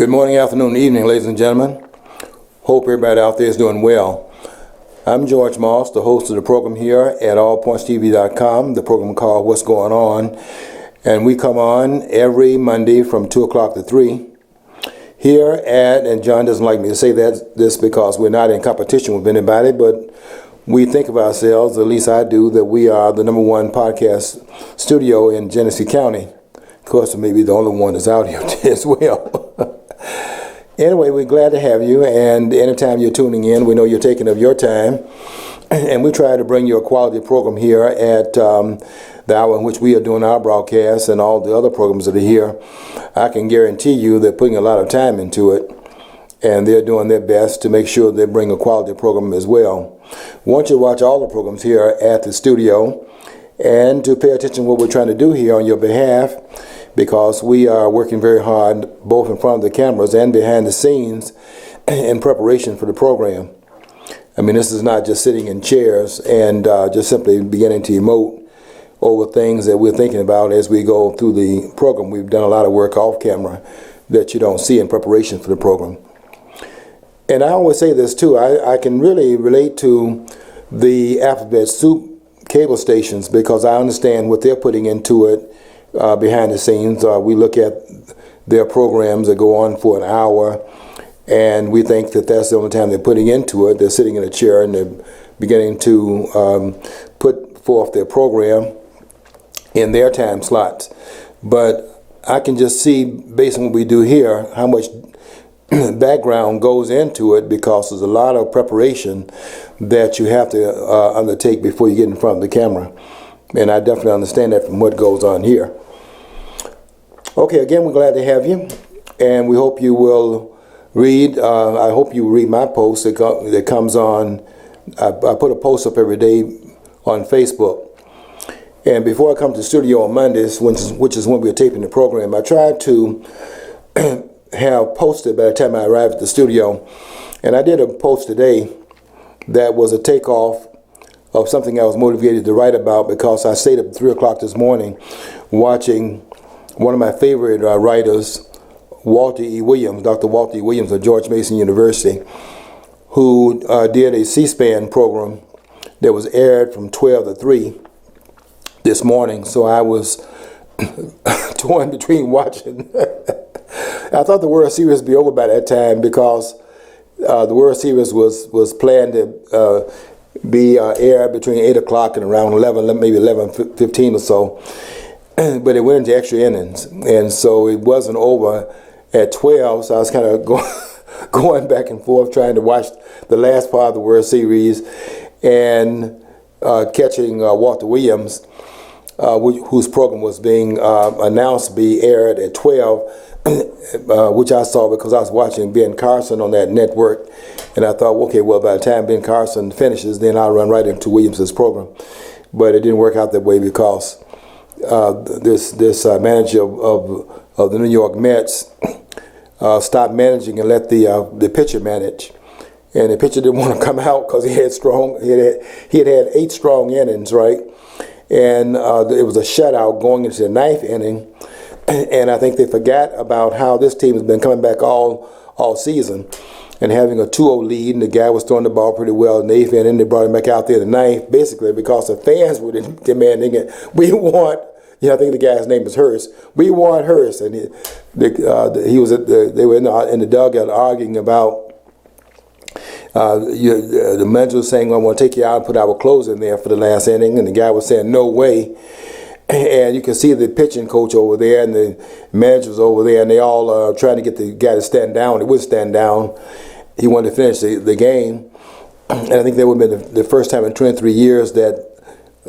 Good morning, afternoon, evening, ladies and gentlemen. Hope everybody out there is doing well. I'm George Moss, the host of the program here at allpointstv.com, the program called What's Going On. And we come on every Monday from 2 o'clock to 3 here at, and John doesn't like me to say this because we're not in competition with anybody, but we think of ourselves, at least I do, that we are the #1 podcast studio in Genesee County. Of course, maybe the only one that's out here as well. Anyway, we're glad to have you, and anytime you're tuning in, we know you're taking of your time, and we try to bring you a quality program here at the hour in which we are doing our broadcast and all the other programs that are here. I can guarantee you they're putting a lot of time into it, and they're doing their best to make sure they bring a quality program as well. We want you to watch all the programs here at the studio and to pay attention to what we're trying to do here on your behalf, because we are working very hard both in front of the cameras and behind the scenes in preparation for the program. I mean, this is not just sitting in chairs and just simply beginning to emote over things that we're thinking about as we go through the program. We've done a lot of work off camera that you don't see in preparation for the program. And I always say this too, I can really relate to the Alphabet Soup cable stations because I understand what they're putting into it behind the scenes. We look at their programs that go on for an hour, and we think that that's the only time they're putting into it. They're sitting in a chair and they're beginning to put forth their program in their time slots. But I can just see, based on what we do here, how much background goes into it, because there's a lot of preparation that you have to undertake before you get in front of the camera. And I definitely understand that from what goes on here. Okay, again, we're glad to have you, and we hope you will read. I hope you read my post that comes on. I put a post up every day on Facebook. And before I come to the studio on Mondays, which is when we're taping the program, I try to have posted by the time I arrive at the studio. And I did a post today that was a takeoff of something I was motivated to write about, because I stayed up at 3 o'clock this morning watching one of my favorite writers, Walter E. Williams, Dr. Walter E. Williams of George Mason University, who did a C-SPAN program that was aired from 12 to 3 this morning. So I was torn between watching. I thought the World Series would be over by that time, because the World Series was planned to be aired between 8 o'clock and around 11, maybe 11:15 or so. But it went into extra innings, and so it wasn't over at 12. So I was kind of going back and forth trying to watch the last part of the World Series and catching Walter Williams, whose program was being announced to be aired at 12, which I saw because I was watching Ben Carson on that network. And I thought, okay, well, by the time Ben Carson finishes, then I'll run right into Williams' program. But it didn't work out that way, because this manager of the New York Mets stopped managing and let the pitcher manage. And the pitcher didn't want to come out because he had had 8 strong innings, right? And it was a shutout going into the 9th inning. And I think they forgot about how this team has been coming back all season and having a 2-0 lead, and the guy was throwing the ball pretty well in the 8th inning. They brought him back out there in the 9th, basically because the fans were demanding it. We want, I think the guy's name is Hurst. We want Hurst, and he was they were in the dugout arguing about. The manager was saying, "Well, I want to take you out and put our clothes in there for the last inning," and the guy was saying, "No way." And you can see the pitching coach over there and the managers over there, and they all trying to get the guy to stand down. He wouldn't stand down. He wanted to finish the game. And I think that would have been the first time in 23 years that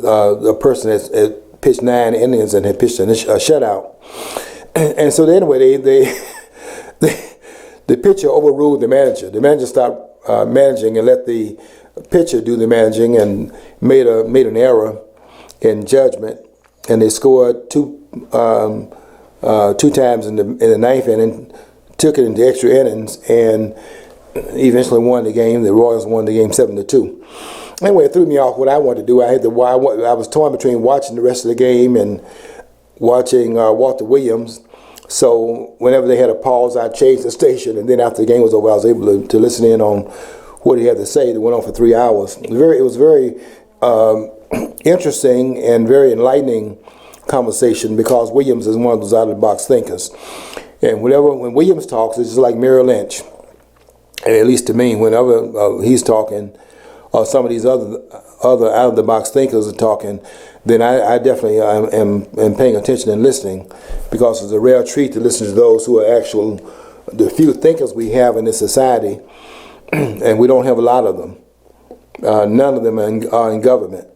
a person has pitched 9 innings and had pitched a shutout. And so anyway, the pitcher overruled the manager. The manager stopped managing and let the pitcher do the managing, and made an error in judgment. And they scored two times in the 9th inning, took it into extra innings, and eventually won the game. The Royals won the game 7-2. Anyway, it threw me off what I wanted to do. I was torn between watching the rest of the game and watching Walter Williams So whenever they had a pause, I changed the station, and then after the game was over, I was able to listen in on what he had to say. It went on for 3 hours. It was very interesting and very enlightening conversation, because Williams is one of those out-of-the-box thinkers. And when Williams talks, it's just like Merrill Lynch. And at least to me, whenever he's talking, or some of these other out-of-the-box thinkers are talking, then I definitely am paying attention and listening, because it's a rare treat to listen to those who are the few thinkers we have in this society, and we don't have a lot of them. None of them are in government.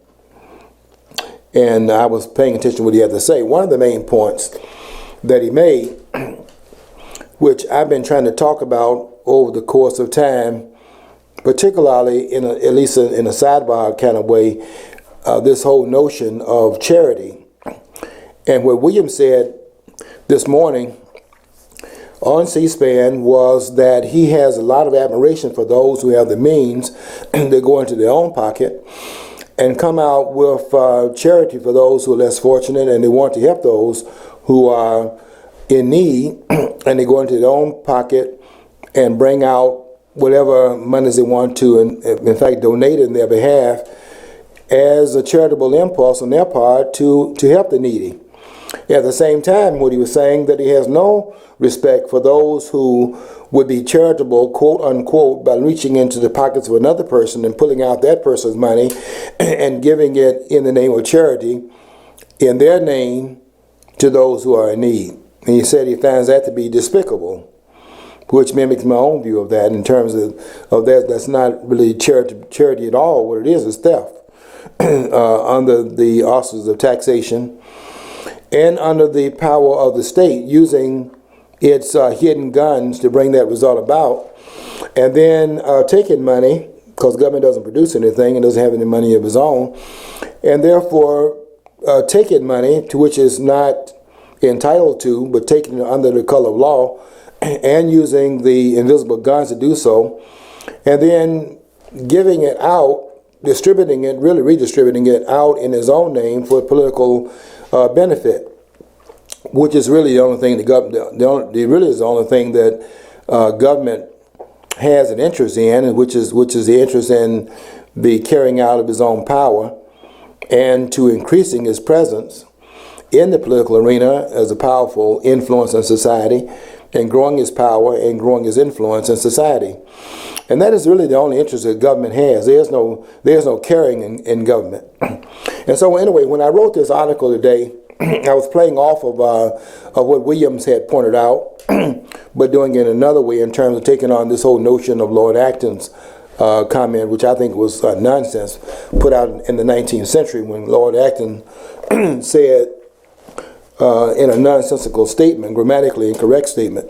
And I was paying attention to what he had to say. One of the main points that he made, which I've been trying to talk about over the course of time, particularly at least in a sidebar kind of way, this whole notion of charity. And what William said this morning on C-SPAN was that he has a lot of admiration for those who have the means that go into their own pocket and come out with charity for those who are less fortunate, and they want to help those who are in need, and they go into their own pocket and bring out whatever monies they want to, and in fact donate in their behalf as a charitable impulse on their part to help the needy. At the same time, what he was saying, that he has no respect for those who would be charitable, quote unquote, by reaching into the pockets of another person and pulling out that person's money and giving it in the name of charity, in their name, to those who are in need. And he said he finds that to be despicable, which mimics my own view of that, in terms of that. That's not really charity at all. What it is theft under the auspices of taxation and under the power of the state, using its hidden guns to bring that result about, and then taking money, because government doesn't produce anything and doesn't have any money of its own, and therefore taking money to which is not entitled to, but taking it under the color of law, and using the invisible guns to do so, and then giving it out, distributing it, really redistributing it out in his own name for political benefit, which is really the only thing really is the only thing that government has an interest in, and which is the interest in the carrying out of his own power and to increasing his presence in the political arena as a powerful influence in society, and growing his power and growing his influence in society. And that is really the only interest that government has. There's no caring in government. And so anyway, when I wrote this article today, I was playing off of what Williams had pointed out, but doing it another way, in terms of taking on this whole notion of Lord Acton's comment, which I think was nonsense, put out in the 19th century, when Lord Acton said in a nonsensical statement, grammatically incorrect statement,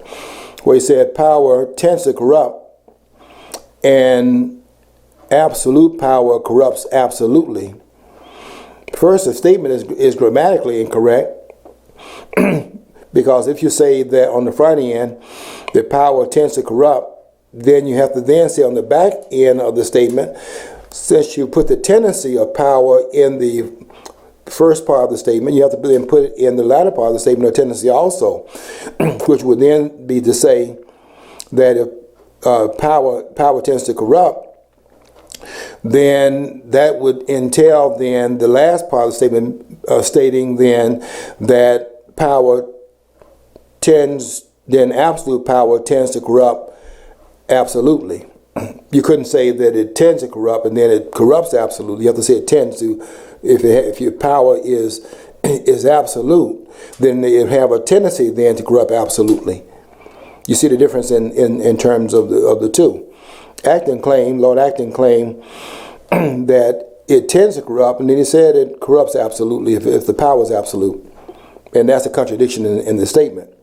where he said power tends to corrupt, and absolute power corrupts absolutely. First, the statement is grammatically incorrect, because if you say that on the front end that power tends to corrupt, then you have to then say on the back end of the statement, since you put the tendency of power in the first part of the statement, you have to then put it in the latter part of the statement, a tendency also, which would then be to say that if power tends to corrupt, then that would entail then the last part of the statement stating then that absolute power tends to corrupt absolutely. You couldn't say that it tends to corrupt and then it corrupts absolutely. You have to say it tends to. If your power is absolute, then it have a tendency then to corrupt absolutely. You see the difference in terms of the two. Lord Acton claimed that it tends to corrupt, and then he said it corrupts absolutely if the power is absolute. And that's a contradiction in the statement.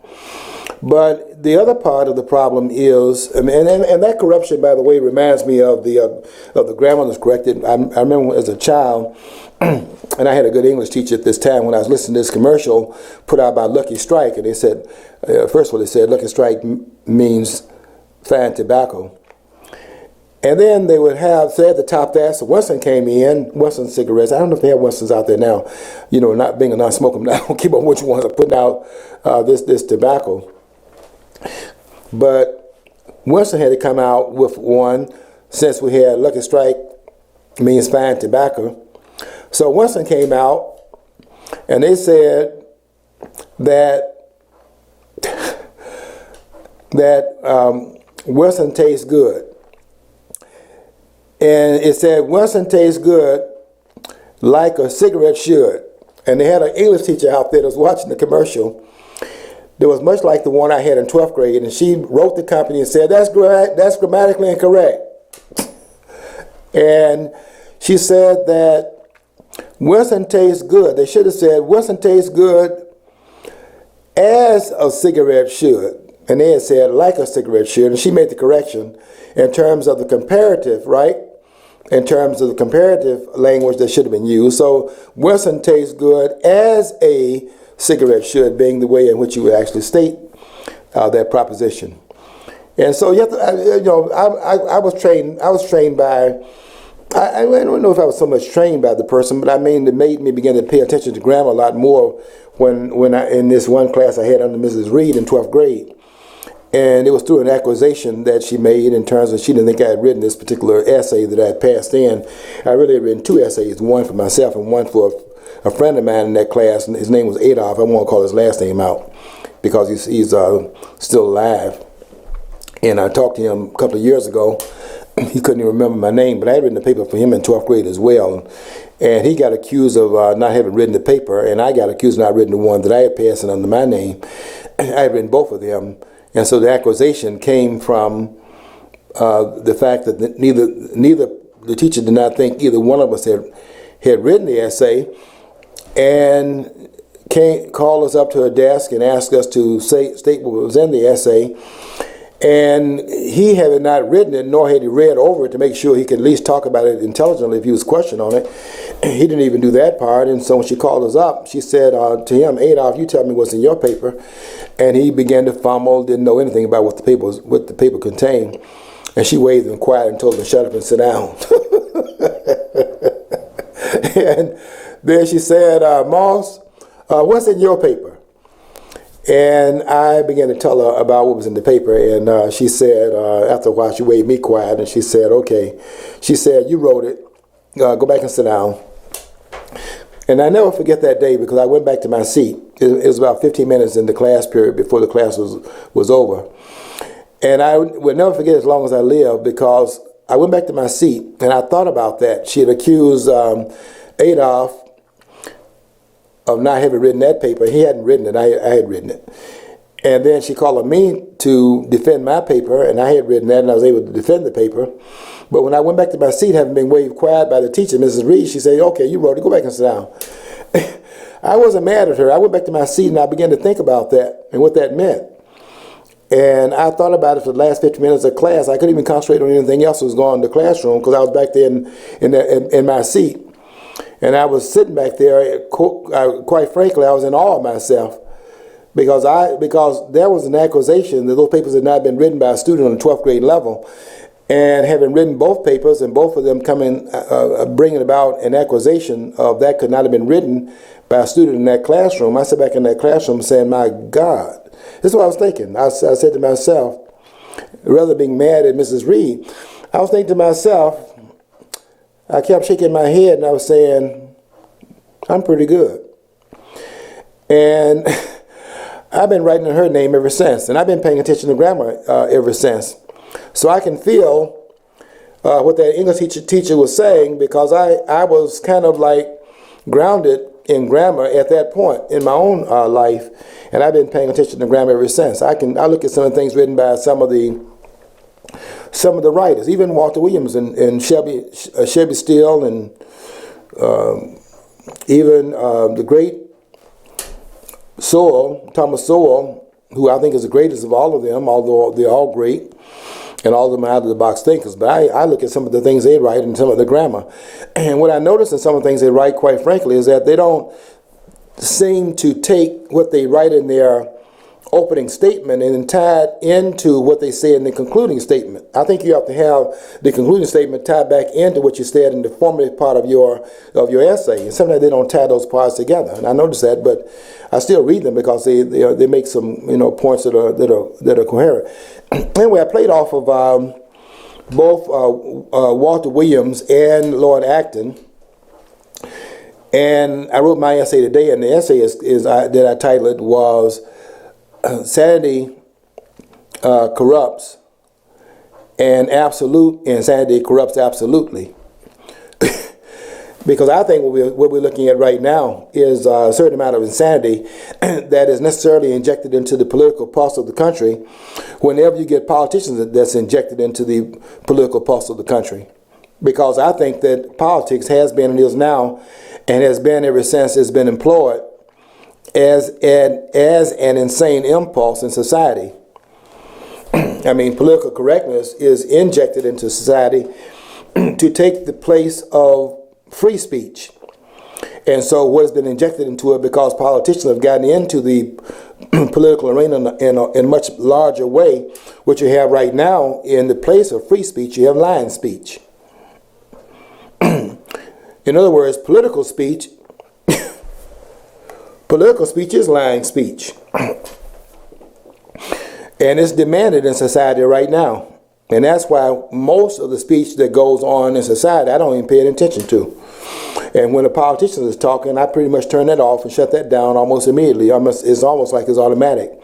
But the other part of the problem is, and that corruption, by the way, reminds me of the grandmother's corrected. I remember as a child, and I had a good English teacher at this time, when I was listening to this commercial put out by Lucky Strike, and they said, first of all, they said Lucky Strike means fine tobacco. And then they would have, say at the top there, so Winston came in, Winston cigarettes. I don't know if they have Winstons out there now. You know, not being a non-smoker, I don't keep on which ones are putting out this tobacco. But Winston had to come out with one, since we had Lucky Strike means fine tobacco. So Winston came out, and they said that Winston tastes good. And it said Winston tastes good like a cigarette should. And they had an English teacher out there that was watching the commercial that was much like the one I had in 12th grade. And she wrote the company and said, that's grammatically incorrect. And she said that Winston tastes good. They should have said Winston tastes good as a cigarette should. And they had said like a cigarette should. And she made the correction in terms of the comparative, right? In terms of the comparative language that should have been used. So Winston tastes good as a cigarette should, being the way in which you would actually state that proposition. And so you have to, I was trained by, I don't know if I was so much trained by the person, but I mean, it made me begin to pay attention to grammar a lot more when I, in this one class I had under Mrs. Reed in 12th grade. And it was through an accusation that she made in terms of she didn't think I had written this particular essay that I had passed in. I really had written two essays, one for myself and one for a friend of mine in that class. And his name was Adolf. I won't call his last name out because he's still alive. And I talked to him a couple of years ago. He couldn't even remember my name, but I had written a paper for him in 12th grade as well. And he got accused of not having written the paper, and I got accused of not written the one that I had passed in under my name. I had written both of them. And so the accusation came from the fact that neither the teacher did not think either one of us had written the essay, and called us up to her desk and asked us to state what was in the essay. And he had not written it, nor had he read over it to make sure he could at least talk about it intelligently if he was questioned on it. He didn't even do that part. And so when she called us up, she said to him, Adolf, you tell me what's in your paper. And he began to fumble, didn't know anything about what the paper contained. And she waved him quiet and told him to shut up and sit down. And then she said, Moss, what's in your paper? And I began to tell her about what was in the paper, and she said, after a while, she waved me quiet, and she said, okay. She said, you wrote it. Go back and sit down. And I never forget that day because I went back to my seat. It was about 15 minutes in the class period before the class was over. And I would never forget as long as I live because I went back to my seat, and I thought about that. She had accused Adolf of not having written that paper. He hadn't written it. I had written it. And then she called on me to defend my paper, and I had written that, and I was able to defend the paper. But when I went back to my seat, having been waved quiet by the teacher, Mrs. Reed, she said, okay, you wrote it. Go back and sit down. I wasn't mad at her. I went back to my seat, and I began to think about that and what that meant. And I thought about it for the last 15 minutes of class. I couldn't even concentrate on anything else that was going on in the classroom because I was back there in my seat. And I was sitting back there, quite frankly, I was in awe of myself because there was an accusation that those papers had not been written by a student on the 12th grade level. And having written both papers and both of them bringing about an accusation of that could not have been written by a student in that classroom, I sat back in that classroom saying, my God, this is what I was thinking. I said to myself, rather than being mad at Mrs. Reed, I was thinking to myself, I kept shaking my head and I was saying, I'm pretty good. And I've been writing in her name ever since. And I've been paying attention to grammar ever since. So I can feel what that English teacher was saying because I was kind of like grounded in grammar at that point in my own life. And I've been paying attention to grammar ever since. I look at some of the things written by some of the writers, even Walter Williams and Shelby Steele, and even the great Thomas Sowell, who I think is the greatest of all of them, although they're all great, and all of them are out-of-the-box thinkers. But I look at some of the things they write and some of the grammar. And what I notice in some of the things they write, quite frankly, is that they don't seem to take what they write in their opening statement and then tied into what they say in the concluding statement. I think you have to have the concluding statement tied back into what you said in the formative part of your essay. And sometimes they don't tie those parts together. And I noticed that, but I still read them because they make some points that are coherent. Anyway, I played off of both Walter Williams and Lord Acton. And I wrote my essay today, and the essay that I titled was Sanity Corrupts and Insanity Corrupts Absolutely. Because I think what we're looking at right now is a certain amount of insanity that is necessarily injected into the political pulse of the country whenever you get politicians that's injected into the political pulse of the country. Because I think that politics has been and is now, and has been ever since it's been employed, as an insane impulse in society. I mean, political correctness is injected into society to take the place of free speech. And so what has been injected into it, because politicians have gotten into the political arena in a much larger way, what you have right now in the place of free speech, you have lying speech. In other words, political speech is lying speech. And it's demanded in society right now. And that's why most of the speech that goes on in society, I don't even pay attention to. And when a politician is talking, I pretty much turn that off and shut that down almost immediately. It's almost like it's automatic.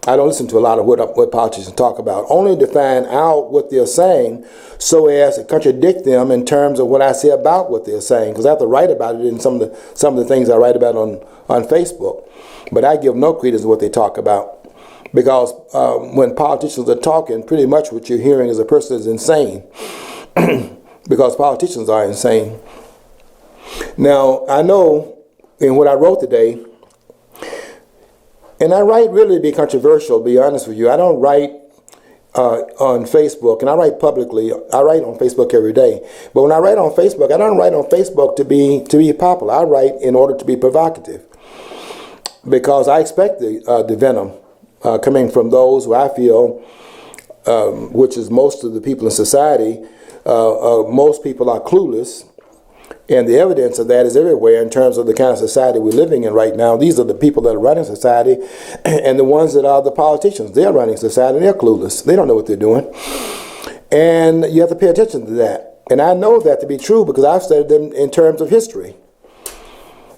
I don't listen to a lot of what politicians talk about, only to find out what they're saying so as to contradict them in terms of what I say about what they're saying, because I have to write about it in some of the things I write about on Facebook. But I give no credence to what they talk about, because when politicians are talking, pretty much what you're hearing is a person is insane, because politicians are insane. Now, I know in what I wrote today, and I write really to be controversial, to be honest with you. I don't write on Facebook, and I write publicly. I write on Facebook every day. But when I write on Facebook, I don't write on Facebook to be popular. I write in order to be provocative, because I expect the venom coming from those who I feel, which is most of the people in society. Most people are clueless. And the evidence of that is everywhere in terms of the kind of society we're living in right now. These are the people that are running society, and the ones that are the politicians. They're running society, they're clueless. They don't know what they're doing. And you have to pay attention to that. And I know that to be true because I've studied them in terms of history.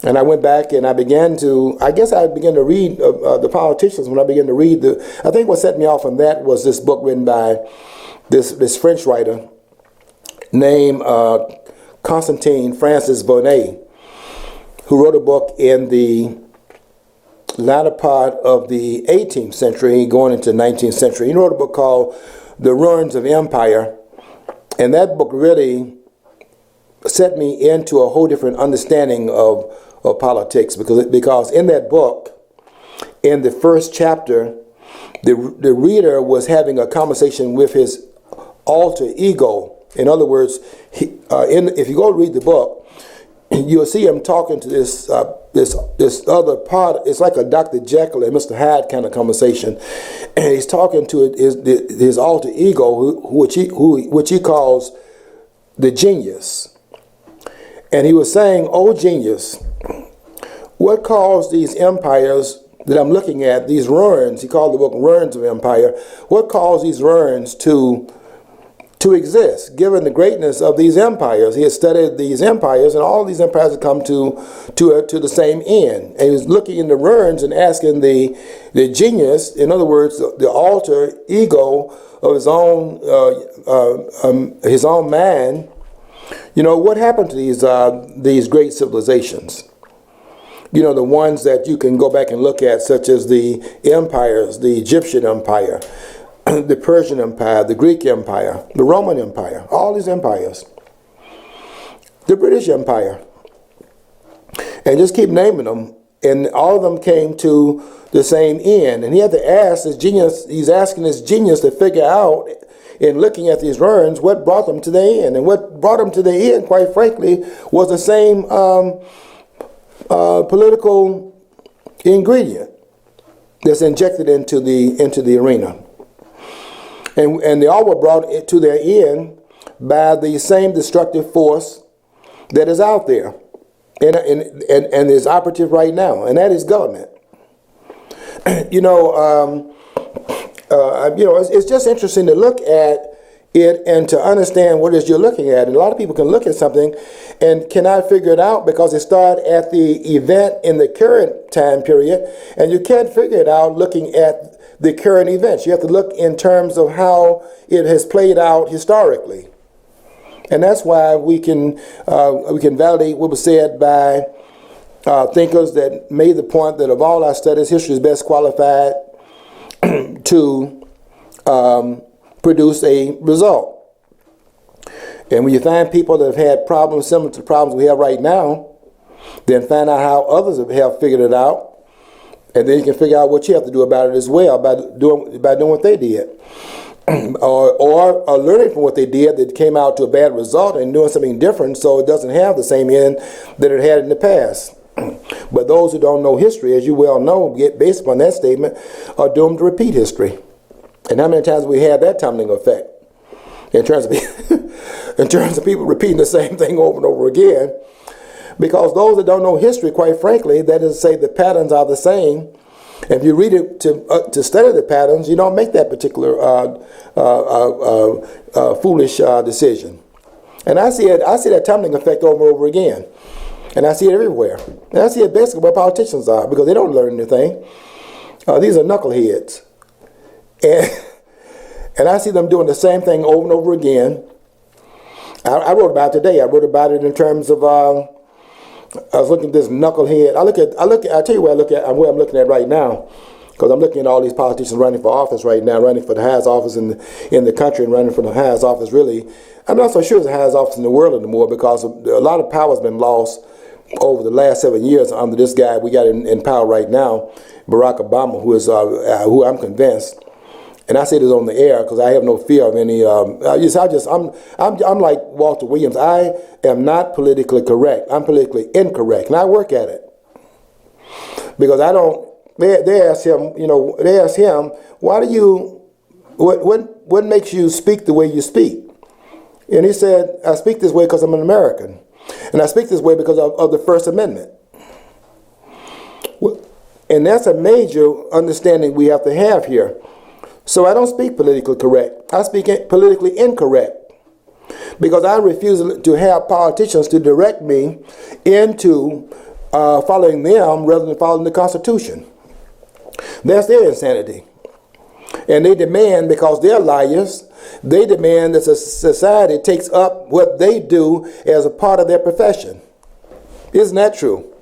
And I went back and I began to read the politicians when I began to read I think what set me off on that was this book written by this French writer named Constantin Francis Bonnet, who wrote a book in the latter part of the 18th century, going into the 19th century. He wrote a book called The Ruins of Empire, and that book really set me into a whole different understanding of politics, because in that book, in the first chapter, the reader was having a conversation with his alter ego. In other words, if you go read the book, you'll see him talking to this other part. It's like a Dr. Jekyll and Mr. Hyde kind of conversation, and he's talking to his alter ego, which he calls the genius. And he was saying, "Oh, genius, what caused these empires that I'm looking at, these ruins?" He called the book "Ruins of Empire." What caused these ruins to exist, given the greatness of these empires? He had studied these empires, and all these empires had come to the same end. And he was looking in the ruins and asking the genius, in other words, the alter ego of his own man, what happened to these great civilizations? The ones that you can go back and look at, such as the empires, the Egyptian Empire, the Persian Empire, the Greek Empire, the Roman Empire, all these empires, the British Empire, and just keep naming them, and all of them came to the same end. And he had to ask his genius, he's asking his genius to figure out, in looking at these ruins, what brought them to the end. And what brought them to the end, quite frankly, was the same political ingredient. that's injected into the arena. And they all were brought to their end by the same destructive force that is out there and is operative right now, and that is government. It's just interesting to look at it and to understand what it is you're looking at. And a lot of people can look at something and cannot figure it out because it started at the event in the current time period, and you can't figure it out looking at the current events. You have to look in terms of how it has played out historically. And that's why we can validate what was said by thinkers that made the point that of all our studies, history is best qualified to produce a result. And when you find people that have had problems similar to the problems we have right now, then find out how others have figured it out, and then you can figure out what you have to do about it as well by doing what they did. or learning from what they did that came out to a bad result and doing something different so it doesn't have the same end that it had in the past. But those who don't know history, as you well know, based upon that statement, are doomed to repeat history. And how many times we had that tumbling effect in terms of people repeating the same thing over and over again? Because those that don't know history, quite frankly, that is to say the patterns are the same. If you read it to study the patterns, you don't make that particular foolish decision. And I see that tumbling effect over and over again. And I see it everywhere. And I see it basically where politicians are, because they don't learn anything. These are knuckleheads. And I see them doing the same thing over and over again. I wrote about it today. I wrote about it in terms of I was looking at this knucklehead. I tell you where I'm looking at right now, because I'm looking at all these politicians running for office right now, running for the highest office in the country and running for the highest office really. I'm not so sure it's the highest office in the world anymore, because a lot of power has been lost over the last 7 years under this guy we got in power right now, Barack Obama, who I'm convinced. And I say this on the air because I have no fear of any. I'm like Walter Williams. I am not politically correct. I'm politically incorrect, and I work at it because I don't. They ask him. They ask him, why do you? What makes you speak the way you speak? And he said, I speak this way because I'm an American, and I speak this way because of the First Amendment. And that's a major understanding we have to have here. So I don't speak politically correct. I speak politically incorrect, because I refuse to have politicians to direct me into following them rather than following the Constitution. That's their insanity. And they demand, because they're liars, they demand that society takes up what they do as a part of their profession. Isn't that true?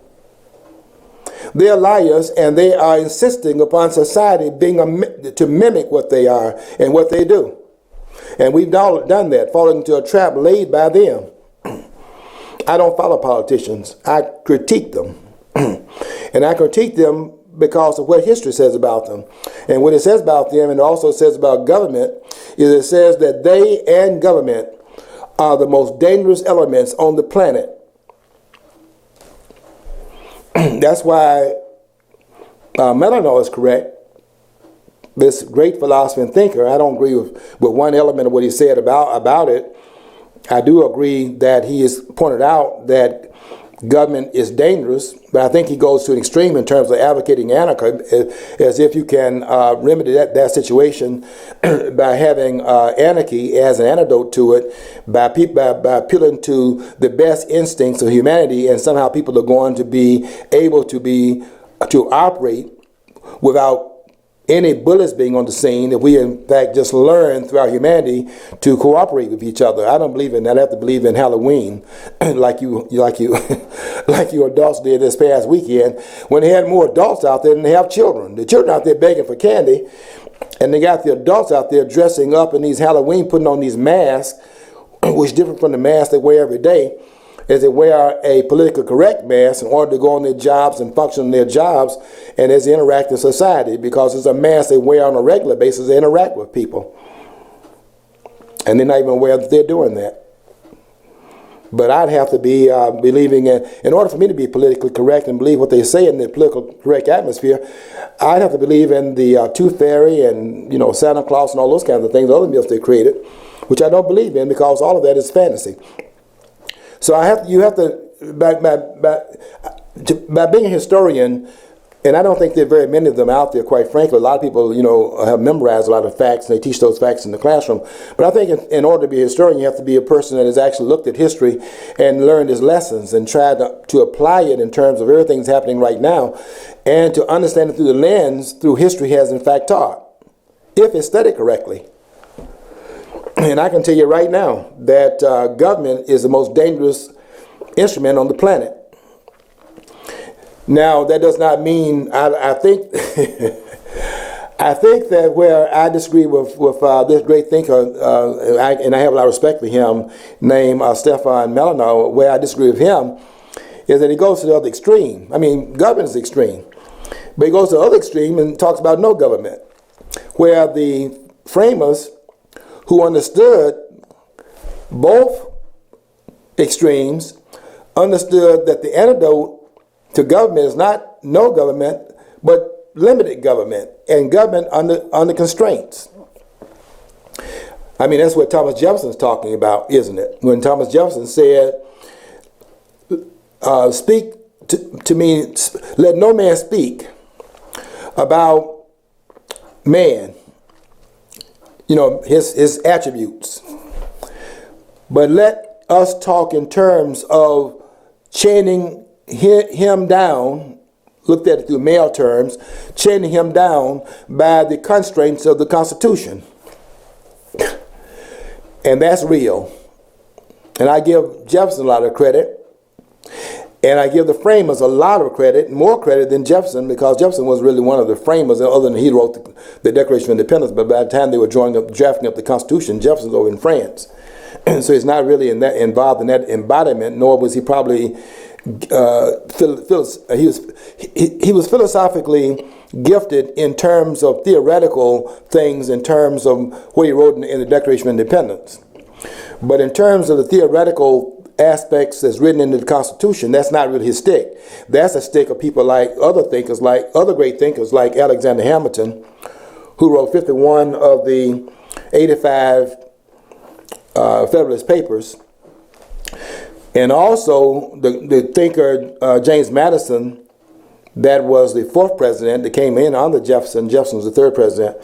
They're liars, and they are insisting upon society to mimic what they are and what they do. And we've all done that, falling into a trap laid by them. I don't follow politicians. I critique them. And I critique them because of what history says about them. And what it says about them, and also says about government, is it says that they and government are the most dangerous elements on the planet. That's why Melanor is correct. This great philosopher and thinker, I don't agree with one element of what he said about it. I do agree that he has pointed out that government is dangerous, but I think he goes to an extreme in terms of advocating anarchy, as if you can remedy that situation by having anarchy as an antidote to it, by appealing to the best instincts of humanity, and somehow people are going to be able to operate without any bullets being on the scene, if we in fact just learn throughout humanity to cooperate with each other. I don't believe in that. I have to believe in Halloween, like you adults did this past weekend, when they had more adults out there than they have children. The children out there begging for candy, and they got the adults out there dressing up in these Halloween, putting on these masks, which is different from the masks they wear every day, is they wear a politically correct mask in order to go on their jobs and function in their jobs, and as they interact in society, because it's a mask they wear on a regular basis. They interact with people, and they're not even aware that they're doing that. But I'd have to be believing in order for me to be politically correct and believe what they say in the political correct atmosphere, I'd have to believe in the Tooth Fairy and, you know, Santa Claus and all those kinds of things, other myths they created, which I don't believe in because all of that is fantasy. So you have to, by being a historian, and I don't think there are very many of them out there, quite frankly. A lot of people, you know, have memorized a lot of facts, and they teach those facts in the classroom. But I think in order to be a historian, you have to be a person that has actually looked at history and learned its lessons and tried to apply it in terms of everything that's happening right now, and to understand it through the lens through history has in fact taught, if it's studied correctly. And I can tell you right now that government is the most dangerous instrument on the planet. Now, that does not mean, I think I think that where I disagree with this great thinker, and I have a lot of respect for him, named Stefan Melanow, where I disagree with him is that he goes to the other extreme. I mean, government is extreme, but he goes to the other extreme and talks about no government, where the framers who understood both extremes understood that the antidote to government is not no government, but limited government, and government under constraints. I mean, that's what Thomas Jefferson's talking about, isn't it? When Thomas Jefferson said, speak to me, let no man speak about man, you know, his attributes, but let us talk in terms of chaining him down, looked at it through male terms, chaining him down by the constraints of the Constitution. And that's real. And I give Jefferson a lot of credit. And I give the framers a lot of credit, more credit than Jefferson, because Jefferson was really one of the framers, other than he wrote the Declaration of Independence. But by the time they were drafting up the Constitution, Jefferson was over in France. So he's not really involved in that embodiment, nor was he probably he was philosophically gifted in terms of theoretical things, in terms of what he wrote in the Declaration of Independence. But in terms of the theoretical aspects that's written into the Constitution, that's not really his stick. That's a stick of people like other great thinkers like Alexander Hamilton, who wrote 51 of the 85 Federalist Papers. And also the thinker James Madison, that was the fourth president that came in under Jefferson. Jefferson was the third president.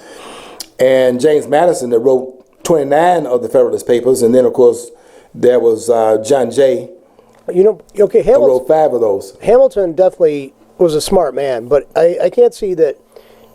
And James Madison that wrote 29 of the Federalist Papers. And then, of course, there was John Jay. You know, okay, Hamilton wrote 5 of those. Hamilton definitely was a smart man, but I can't see that.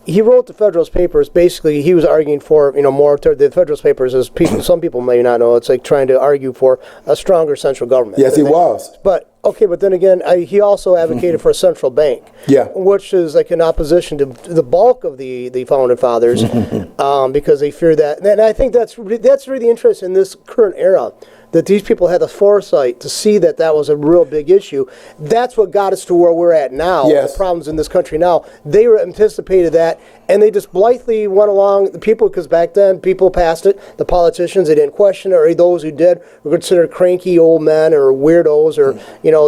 He wrote the Federalist Papers. Basically, he was arguing for, you know, more. The Federalist Papers, as some people may not know, it's like trying to argue for a stronger central government. Yes, he was. But okay, but then again, he also advocated for a central bank. Yeah, which is like in opposition to the bulk of the founding fathers, because they fear that. And I think that's really interesting in this current era, that these people had the foresight to see that that was a real big issue. That's what got us to where we're at now. Yes. The problems in this country now. They anticipated that, and they just blithely went along. The people, because back then people passed it. The politicians, they didn't question it, or those who did were considered cranky old men or weirdos, or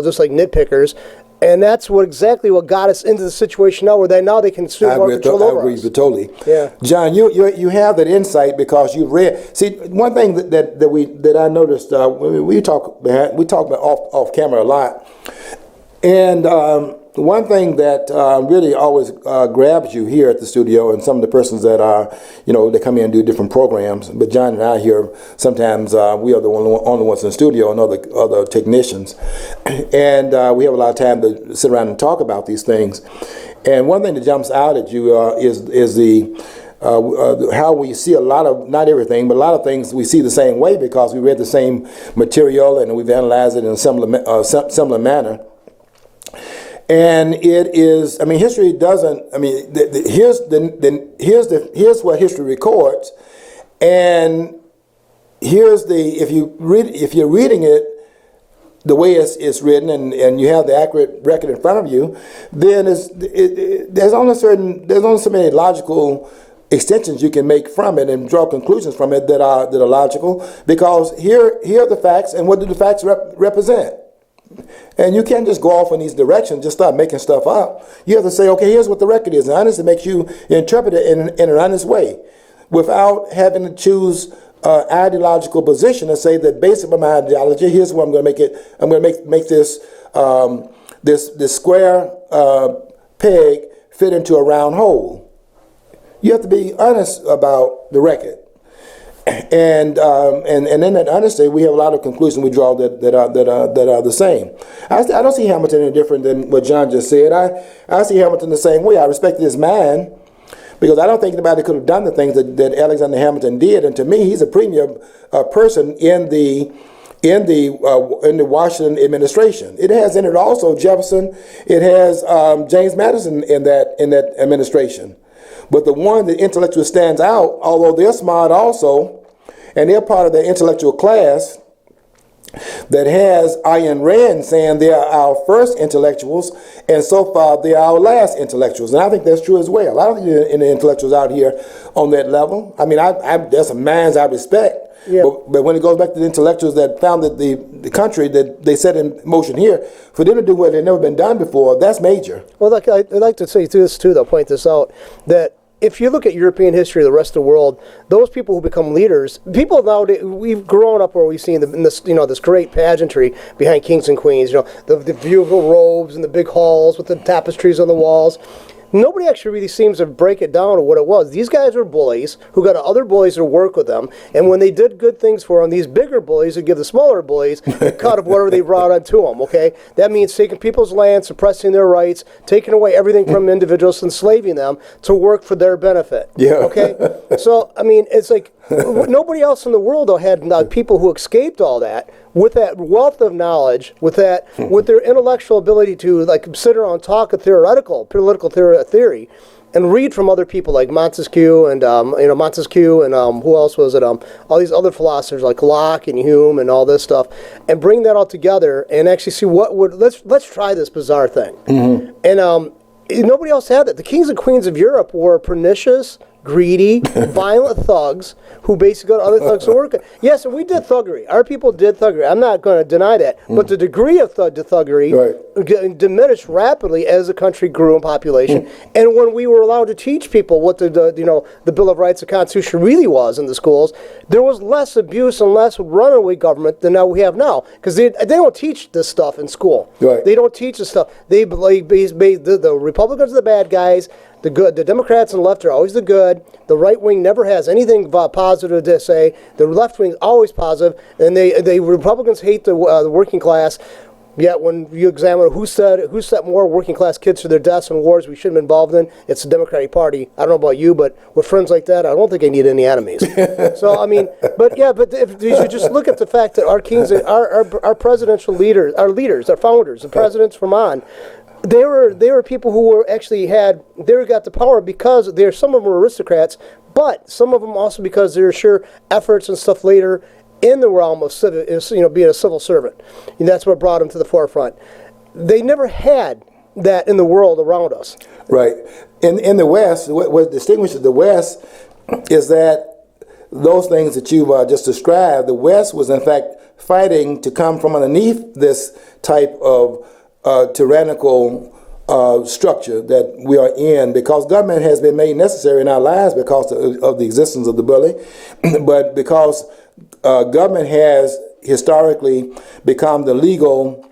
just like nitpickers. And that's exactly what got us into the situation now, where now they can assume more control over us. I agree with totally. Yeah, John, you have that insight because you've read. See, one thing that I noticed, we talk about off camera a lot, and one thing that really always grabs you here at the studio, and some of the persons that are, they come in and do different programs. But John and I here, sometimes we are the only ones in the studio, and other technicians, and we have a lot of time to sit around and talk about these things. And one thing that jumps out at you is the how we see a lot of, not everything, but a lot of things we see the same way because we read the same material and we've analyzed it in a similar manner. And it is, history doesn't, here's what history records, and here's if you're reading it the way it's written, and you have the accurate record in front of you, then there's only so many logical extensions you can make from it and draw conclusions from it that are logical, because here are the facts, and what do the facts represent? And you can't just go off in these directions, just start making stuff up. You have to say, okay, here's what the record is, and honestly makes you interpret it in an honest way, without having to choose ideological position and say that based upon my ideology, here's what I'm going to make it. I'm going to make this this square peg fit into a round hole. You have to be honest about the record, and in that honesty, we have a lot of conclusions we draw that are the same. I don't see Hamilton any different than what John just said. I see Hamilton the same way. I respect his man, because I don't think anybody could have done the things that Alexander Hamilton did. And to me, he's a premier person in the Washington administration. It has in it also Jefferson. It has James Madison in that administration. But the one that intellectually stands out, although they're smart also, and they're part of the intellectual class that has Ayn Rand saying they are our first intellectuals, and so far they are our last intellectuals. And I think that's true as well. I don't think there are any intellectuals out here on that level. I mean, there's some minds I respect, yeah. But when it goes back to the intellectuals that founded the country that they set in motion here, for them to do what had never been done before, that's major. Well, I'd like to say this too, though, point this out, that if you look at European history, the rest of the world, those people who become leaders, people nowadays, we've grown up where we've seen this great pageantry behind kings and queens, the beautiful robes and the big halls with the tapestries on the walls. Nobody actually really seems to break it down to what it was. These guys were bullies who got other bullies to work with them, and when they did good things for them, these bigger bullies would give the smaller bullies a cut of whatever they brought onto them, okay? That means taking people's land, suppressing their rights, taking away everything from individuals, enslaving them to work for their benefit, okay? So, I mean, it's like nobody else in the world, though, had people who escaped all that with that wealth of knowledge, with their intellectual ability to sit around and talk a political theory, and read from other people like Montesquieu and who else was it? All these other philosophers like Locke and Hume and all this stuff, and bring that all together and actually see let's try this bizarre thing. Mm-hmm. And nobody else had that. The kings and queens of Europe were pernicious, greedy, violent thugs who basically got other thugs to work. Yes, and we did thuggery. Our people did thuggery. I'm not going to deny that. But the degree of thuggery diminished rapidly as the country grew in population. And when we were allowed to teach people what the Bill of Rights, the Constitution really was in the schools, there was less abuse and less runaway government than we have now. Because they don't teach this stuff in school. Right. They don't teach this stuff. The Republicans are the bad guys. The Democrats and the left are always the good. The right wing never has anything positive to say. The left wing is always positive, and the Republicans hate the working class. Yet when you examine who set more working class kids to their deaths in wars we shouldn't be involved in, it's the Democratic Party. I don't know about you, but with friends like that, I don't think I need any enemies. So I mean, but if you just look at the fact that our kings, our presidential leaders, our founders, the presidents from on. They were people who got the power because some of them were aristocrats, but some of them also because there were sure efforts and stuff later in the realm of being a civil servant, and that's what brought them to the forefront. They never had that in the world around us. Right. In the West, what distinguishes the West is that those things that you've just described, the West was in fact fighting to come from underneath this type of tyrannical structure that we are in, because government has been made necessary in our lives because of the existence of the bully, but because government has historically become the legal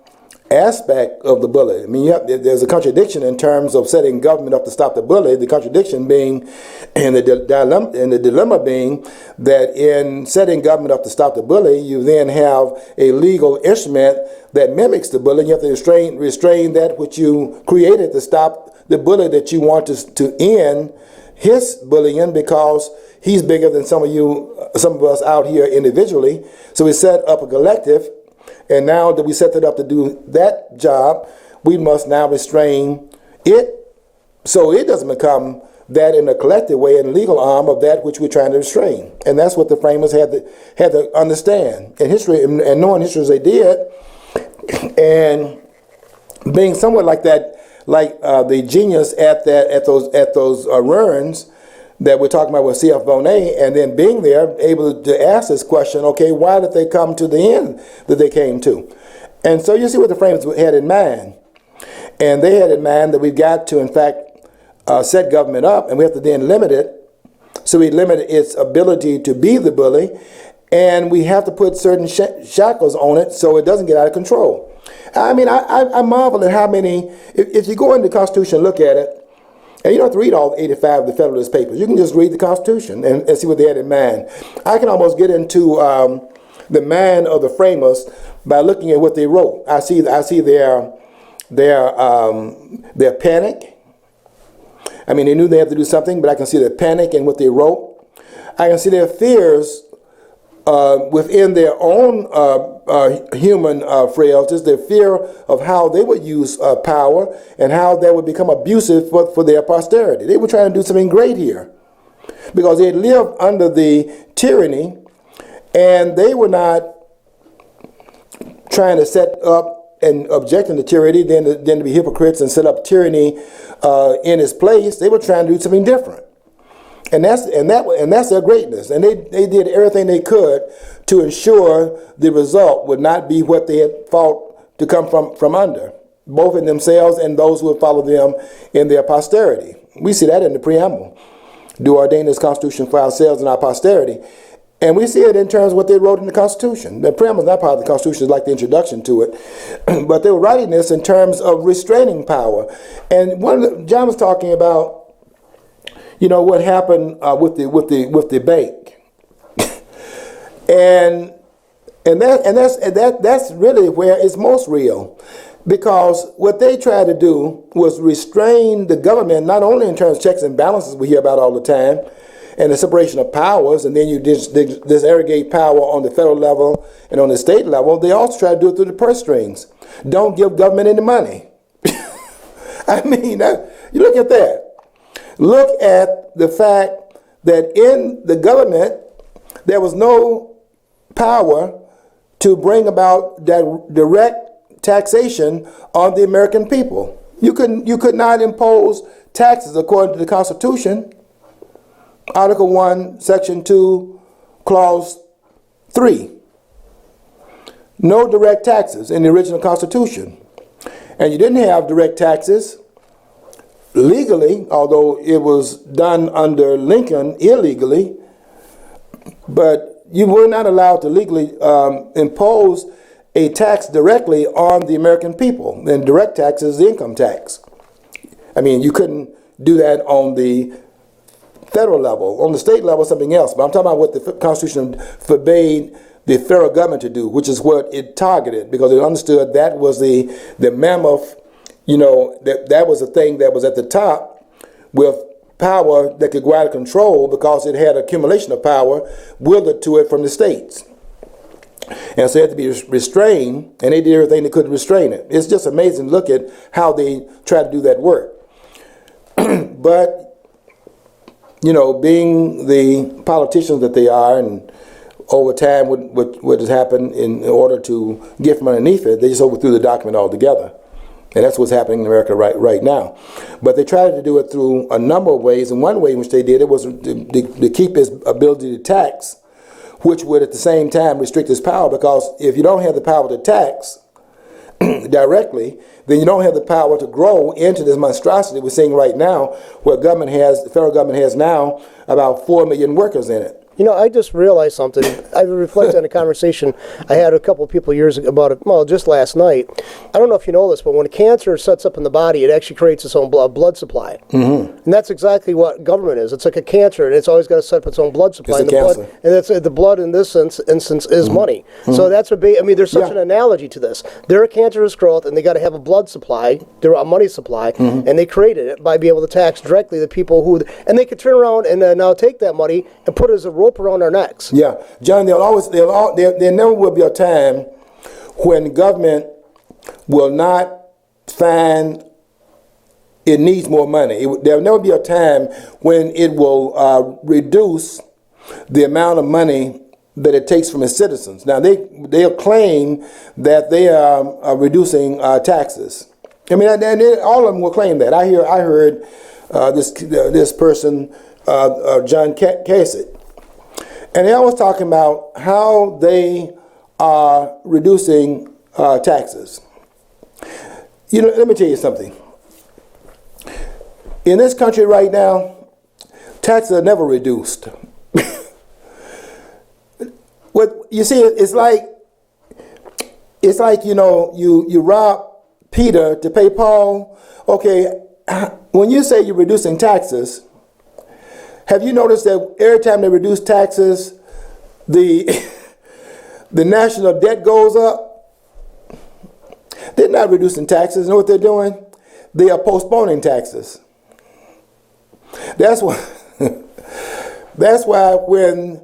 aspect of the bully. I mean, there's a contradiction in terms of setting government up to stop the bully, the contradiction being, and the dilemma being that in setting government up to stop the bully, you then have a legal instrument that mimics the bully. You have to restrain that which you created to stop the bully that you want to end his bullying, because he's bigger than some of us out here individually. So we set up a collective. And now that we set it up to do that job, we must now restrain it so it doesn't become that in a collective way, in a legal arm of that which we're trying to restrain. And that's what the framers had to understand in history, and knowing history as they did, and being somewhat like that, like the genius at those ruins. that we're talking about with C.F. Bonet, and then being there, able to ask this question, okay, why did they come to the end that they came to? And so you see what the framers had in mind. And they had in mind that we've got to, in fact, set government up, and we have to then limit it. So we limit its ability to be the bully, and we have to put certain shackles on it so it doesn't get out of control. I mean, I marvel at how many, if you go into the Constitution and look at it, and you don't have to read all 85 of the Federalist Papers. You can just read the Constitution and see what they had in mind. I can almost get into the mind of the framers by looking at what they wrote. I see their panic. I mean, they knew they had to do something, but I can see their panic in what they wrote. I can see their fears within their own human frailties, their fear of how they would use power and how that would become abusive for their posterity. They were trying to do something great here because they had lived under the tyranny, and they were not trying to set up and objecting to tyranny, then to be hypocrites and set up tyranny in its place. They were trying to do something different. And that's their greatness. And they did everything they could to ensure the result would not be what they had fought to come from under, both in themselves and those who would follow them in their posterity. We see that in the preamble. Do ordain this Constitution for ourselves and our posterity. And we see it in terms of what they wrote in the Constitution. The preamble is not part of the Constitution, it's like the introduction to it. But they were writing this in terms of restraining power. And John was talking about, you know, what happened with the bank, and that's really where it's most real, because what they tried to do was restrain the government, not only in terms of checks and balances we hear about all the time, and the separation of powers, and then you disaggregate power on the federal level and on the state level. They also try to do it through the purse strings. Don't give government any money. I mean, you look at that. Look at the fact that in the government, there was no power to bring about direct taxation on the American people. You could not impose taxes according to the Constitution, Article 1, Section 2, Clause 3. No direct taxes in the original Constitution. And you didn't have direct taxes legally, although it was done under Lincoln illegally, but you were not allowed to legally impose a tax directly on the American people. And direct tax is the income tax. I mean, you couldn't do that on the federal level. On the state level, something else. But I'm talking about what the Constitution forbade the federal government to do, which is what it targeted, because it understood that was the mammoth. You know, that was the thing that was at the top with power that could go out of control because it had accumulation of power wielded to it from the states. And so it had to be restrained, and they did everything they could to restrain it. It's just amazing to look at how they tried to do that work. But, you know, being the politicians that they are, and over time what has happened in order to get from underneath it, they just overthrew the document altogether. And that's what's happening in America right now. But they tried to do it through a number of ways. And one way in which they did it was to keep his ability to tax, which would at the same time restrict his power, because if you don't have the power to tax directly, then you don't have the power to grow into this monstrosity we're seeing right now, where the federal government has now about 4 million workers in it. You know, I just realized something. I reflected on a conversation I had a couple of people years ago about it, well, just last night. I don't know if you know this, but when cancer sets up in the body, it actually creates its own blood supply. Mm-hmm. And that's exactly what government is. It's like a cancer, and it's always got to set up its own blood supply. It's a cancer. And that's the blood in this instance is money. Mm-hmm. So that's there's such an analogy to this. They're a cancerous growth, and they got to have a blood supply. They're a money supply, and they created it by being able to tax directly the people and they could turn around and now take that money and put it as a rope around our necks. Yeah, John, there never will be a time when government will not find it needs more money. There will never be a time when it will reduce the amount of money that it takes from its citizens. Now, they'll claim that they are reducing taxes. I mean, all of them will claim that. I heard this person John Kasich. And they're always talking about how they are reducing taxes. You know, let me tell you something. In this country right now, taxes are never reduced. What you see, it's like you know, you rob Peter to pay Paul. Okay, when you say you're reducing taxes, have you noticed that every time they reduce taxes, the national debt goes up? They're not reducing taxes. You know what they're doing? They are postponing taxes. That's why. That's why when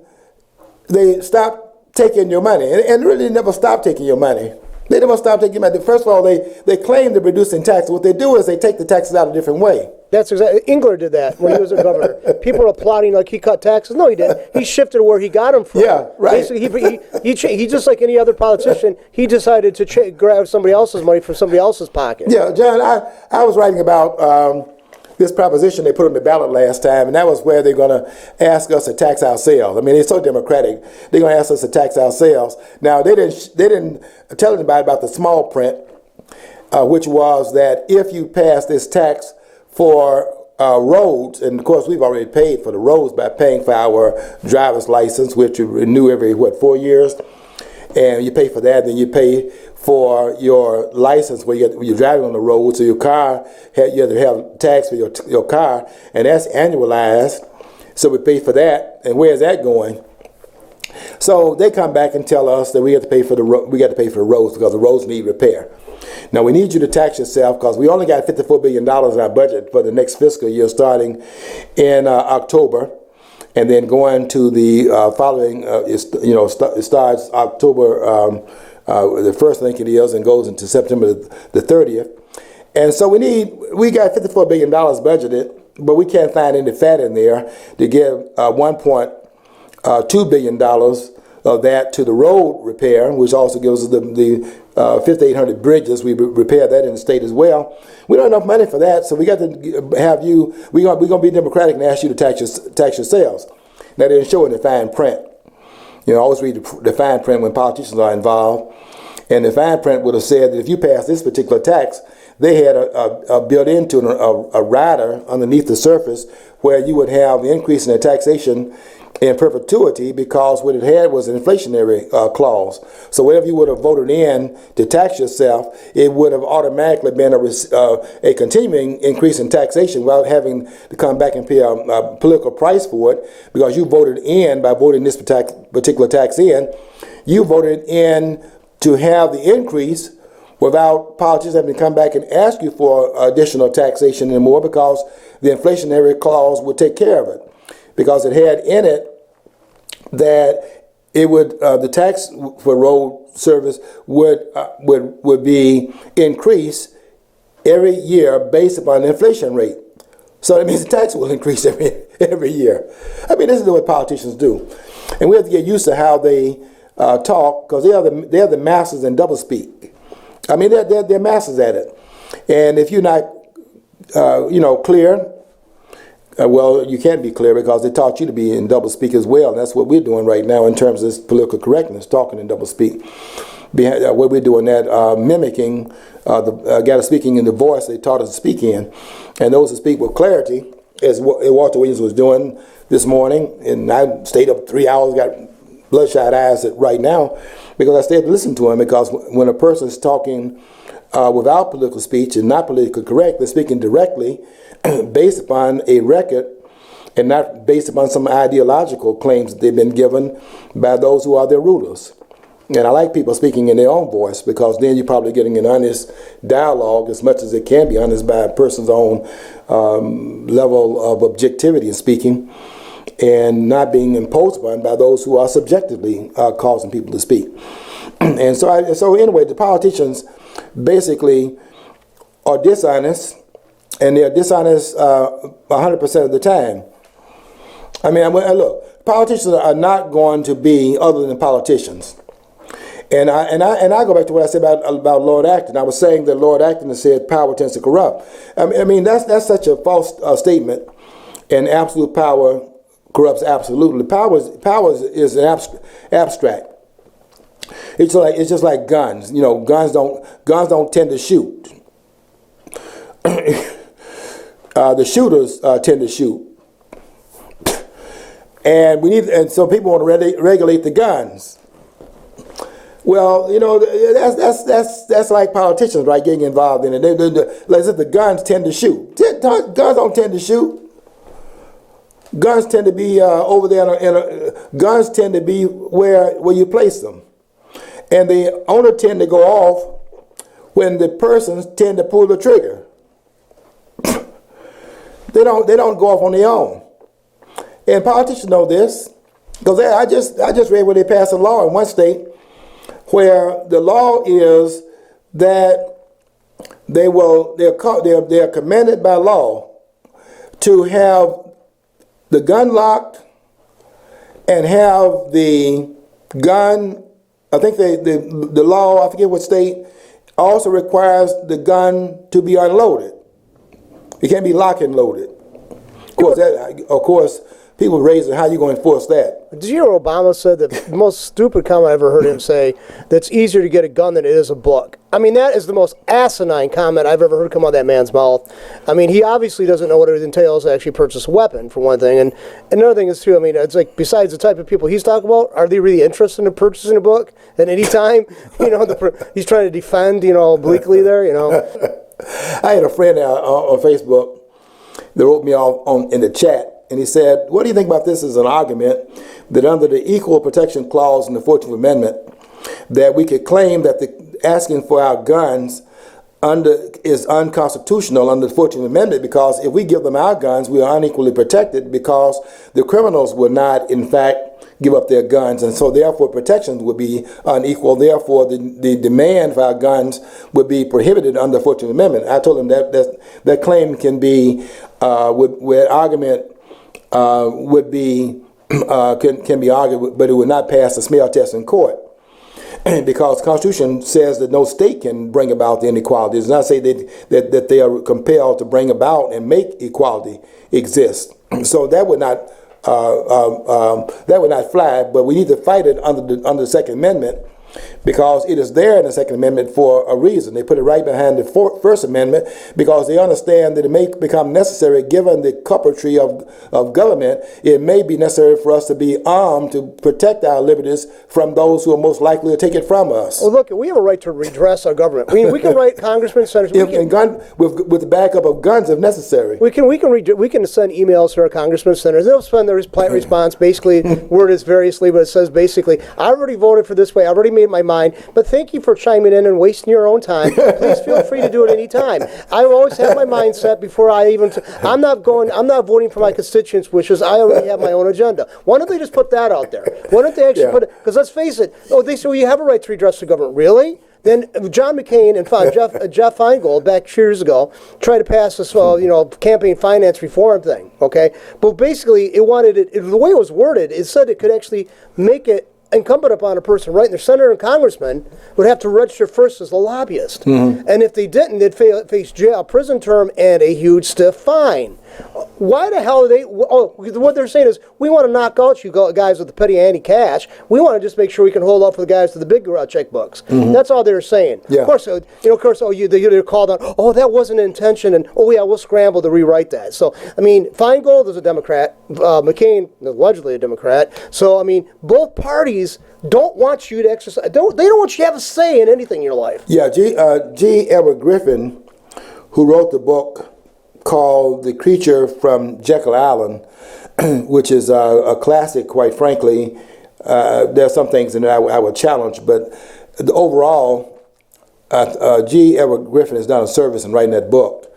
they stop taking your money, and really never stop taking your money. They never stop taking your money. First of all, they claim they're reducing taxes. What they do is they take the taxes out a different way. That's exactly. Engler did that when he was a governor. People were applauding like he cut taxes. No, he didn't. He shifted where he got them from. Yeah, right. Basically, he just like any other politician, he decided to grab somebody else's money from somebody else's pocket. Yeah, John, I was writing about this proposition they put on the ballot last time, and that was where they're going to ask us to tax ourselves. I mean, it's so democratic. They're going to ask us to tax ourselves. Now, they didn't tell anybody about the small print, which was that if you pass this tax for roads, and of course we've already paid for the roads by paying for our driver's license, which you renew every 4 years, and you pay for that, then you pay for your license when you're driving on the road. So your car, you have to have tax for your car, and that's annualized. So we pay for that, and where's that going? So they come back and tell us that we have to pay for the roads because the roads need repair. Now we need you to tax yourself because we only got $54 billion in our budget for the next fiscal year starting in October, and then going to the following. It starts October the first, I think it is, and goes into September the 30th. And so we got $54 billion budgeted, but we can't find any fat in there to give $1.2 billion of that to the road repair, which also gives us the 5,800 bridges. We repair that in the state as well. We don't have enough money for that, so we got to have you. We're going to be democratic and ask you to tax yourselves. Now they didn't show in the fine print. You know, always read the fine print when politicians are involved. And the fine print would have said that if you pass this particular tax, they had a built into a rider underneath the surface where you would have the increase in the taxation in perpetuity, because what it had was an inflationary clause. So whatever you would have voted in to tax yourself, it would have automatically been a continuing increase in taxation without having to come back and pay a political price for it, because you voted in by voting this particular tax in. You voted in to have the increase without politicians having to come back and ask you for additional taxation anymore, because the inflationary clause would take care of it. Because it had in it that it would the tax for road service would be increased every year based upon the inflation rate. So that means the tax will increase every year. I mean, this is what politicians do, and we have to get used to how they talk, because they are the masters in doublespeak. I mean, they're masters at it, and if you're not clear. Well, you can't be clear because they taught you to be in doublespeak as well. And that's what we're doing right now in terms of this political correctness, talking in doublespeak. What we're doing that, mimicking the guy speaking in the voice they taught us to speak in. And those who speak with clarity, as Walter Williams was doing this morning. And I stayed up 3 hours, got bloodshot eyes right now, because I stayed to listen to him. Because when a person's talking without political speech and not politically correct, they're speaking directly based upon a record and not based upon some ideological claims that they've been given by those who are their rulers. And I like people speaking in their own voice, because then you're probably getting an honest dialogue, as much as it can be honest by a person's own level of objectivity in speaking, and not being imposed upon by those who are subjectively causing people to speak. And so anyway, the politicians basically are dishonest, and they're dishonest 100% of the time. I mean, look, politicians are not going to be other than politicians. And I go back to what I said about Lord Acton. I was saying that Lord Acton has said power tends to corrupt. I mean that's such a false statement. and absolute power corrupts absolutely. Power is an abstract. It's just like guns. You know, guns don't tend to shoot. The shooters tend to shoot, and so people want to regulate the guns. Well, you know, that's like politicians, right? Getting involved in it. Like I said, the guns tend to shoot. Guns don't tend to shoot. Guns tend to be over there. Guns tend to be where you place them, and they only tend to go off when the persons tend to pull the trigger. They don't go off on their own, and politicians know this because I just read where they passed a law in one state where the law is that they're commanded by law to have the gun locked and have the gun. I think the law, I forget what state, also requires the gun to be unloaded. It can't be locked and loaded. Of course, people raising how you going to enforce that? Did you hear Obama said the most stupid comment I ever heard him say, that's easier to get a gun than it is a book? I mean, that is the most asinine comment I've ever heard come out of that man's mouth. I mean, he obviously doesn't know what it entails to actually purchase a weapon, for one thing. And another thing is, too, I mean, it's like, besides the type of people he's talking about, are they really interested in purchasing a book at any time? You know, he's trying to defend, you know, obliquely there, you know. I had a friend on Facebook that wrote me off in the chat. And he said, what do you think about this as an argument that under the Equal Protection Clause in the 14th Amendment, that we could claim that asking for our guns is unconstitutional under the 14th Amendment, because if we give them our guns, we are unequally protected because the criminals will not, in fact, give up their guns, and so therefore protections would be unequal. Therefore, the demand for our guns would be prohibited under the 14th Amendment. I told him that claim can be, with argument, would be can be argued, but it would not pass the smell test in court, because the Constitution says that no state can bring about the inequality. It does not say that they are compelled to bring about and make equality exist. So that would not fly. But we need to fight it under the Second Amendment, because it is there in the Second Amendment for a reason. They put it right behind the First Amendment because they understand that it may become necessary, given the coupletry of government, it may be necessary for us to be armed to protect our liberties from those who are most likely to take it from us. Well, look, we have a right to redress our government. I mean, we can write congressmen, senators, with the backup of guns if necessary. We can send emails to our congressmen, senators. They'll spend their response basically worded variously, but it says basically, I already voted for this way. I already made my mind, but thank you for chiming in and wasting your own time. Please feel free to do it any time. I always have my mindset before I even. I'm not voting for my constituents' wishes. I already have my own agenda. Why don't they just put that out there? Why don't they actually put it? Because let's face it. Oh, they say, well, you have a right to redress the government. Really? Then John McCain and Jeff Feingold back years ago tried to pass this, campaign finance reform thing. Okay, but basically it wanted it. The way it was worded, it said it could actually make it incumbent upon a person, right? And their senator and congressman would have to register first as a lobbyist. Mm-hmm. And if they didn't, they'd face jail, prison term, and a huge stiff fine. Why the hell are they? Oh, what they're saying is, we want to knock out you guys with the petty anti-cash. We want to just make sure we can hold out for the guys with the big checkbooks. Mm-hmm. That's all they're saying. Yeah. Of course, they're called on. Oh, that wasn't intention, and oh yeah, we'll scramble to rewrite that. So I mean, Feingold is a Democrat. McCain is allegedly a Democrat. So I mean, both parties don't want you to exercise. They don't want you to have a say in anything in your life. Yeah, G. Edward Griffin, who wrote the book called The Creature from Jekyll Island, which is a classic, quite frankly. There are some things in there I would challenge, but overall, G. Edward Griffin has done a service in writing that book.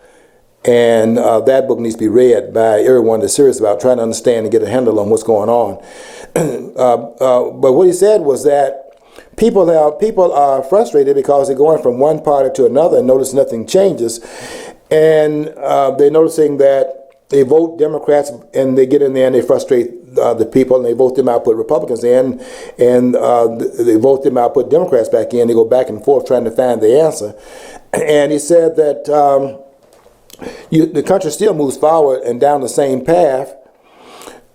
And that book needs to be read by everyone that's serious about trying to understand and get a handle on what's going on. But what he said was that people are frustrated because they're going from one party to another and notice nothing changes. And they're noticing that they vote Democrats and they get in there and they frustrate the people, and they vote them out, put Republicans in, and they vote them out, put Democrats back in. They go back and forth trying to find the answer. And he said that the country still moves forward and down the same path.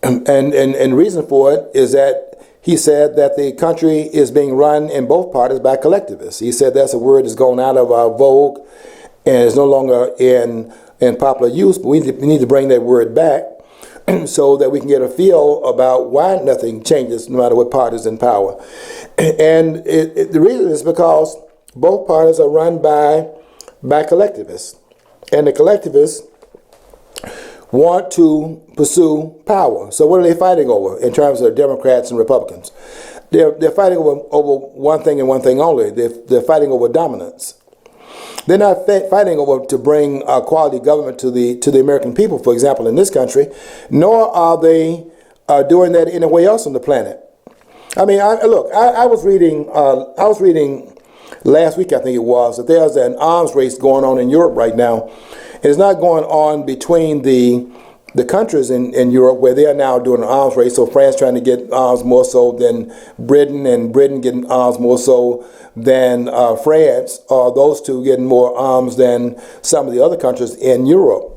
And the reason for it is that he said that the country is being run in both parties by collectivists. He said that's a word that's gone out of our vogue and is no longer in popular use, but we need to bring that word back so that we can get a feel about why nothing changes no matter what party is in power. And the reason is because both parties are run by collectivists. And the collectivists want to pursue power. So what are they fighting over in terms of Democrats and Republicans? They're fighting over one thing and one thing only. They're fighting over dominance. They're not fighting over to bring quality government to the American people, for example, in this country, nor are they doing that anywhere else on the planet. I mean, I was reading last week, I think it was, that there's an arms race going on in Europe right now. It's not going on between the countries in Europe where they are now doing an arms race. So France trying to get arms more so than Britain, and Britain getting arms more so than France, or those two getting more arms than some of the other countries in Europe.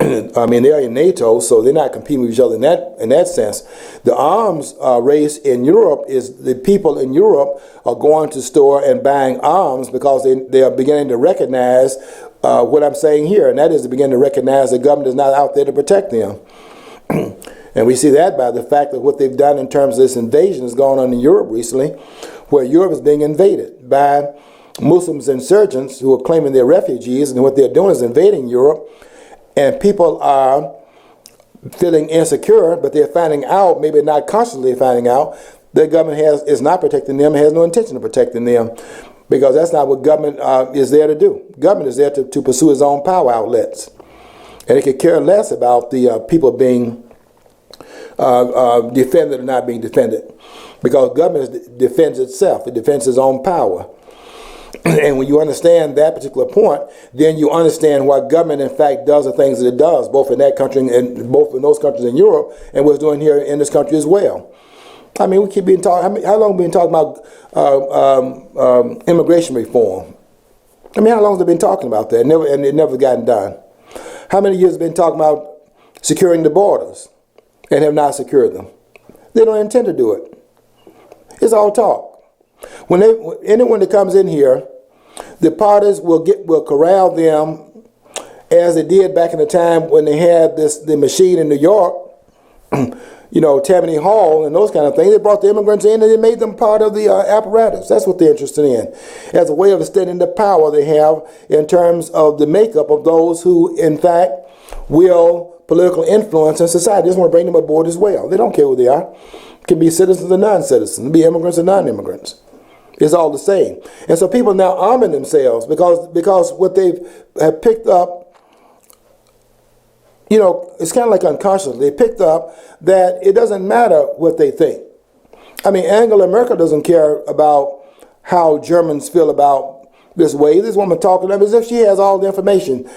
I mean, they're in NATO, so they're not competing with each other in that sense. The arms race in Europe is the people in Europe are going to store and buying arms because they are beginning to recognize what I'm saying here, and that is to begin to recognize the government is not out there to protect them. And we see that by the fact that what they've done in terms of this invasion has gone on in Europe recently, where Europe is being invaded by Muslims insurgents who are claiming they're refugees, and what they're doing is invading Europe. And people are feeling insecure, but they're finding out, maybe not consciously finding out, that government is not protecting them, has no intention of protecting them, because that's not what government is there to do. Government is there to pursue its own power outlets. And it could care less about the people being defended or not being defended, because government defends itself. It defends its own power. And when you understand that particular point, then you understand why government, in fact, does the things that it does, both in that country and both in those countries in Europe, and what's doing here in this country as well. I mean, we keep being talking. How long have we been talking about immigration reform? I mean, how long have they been talking about that? And it never gotten done. How many years have been talking about securing the borders and have not secured them? They don't intend to do it. It's all talk. When anyone that comes in here, the parties will corral them as they did back in the time when they had the machine in New York, Tammany Hall and those kind of things. They brought the immigrants in and they made them part of the apparatus. That's what they're interested in, as a way of extending the power they have in terms of the makeup of those who, in fact, will political influence in society. They just want to bring them aboard as well. They don't care who they are. It can be citizens or non-citizens, be immigrants or non-immigrants. It's all the same. And so people are now arming themselves because what they have picked up, it's kind of like unconsciously. They picked up that it doesn't matter what they think. I mean, Angela Merkel doesn't care about how Germans feel about this way. This woman talking to them as if she has all the information.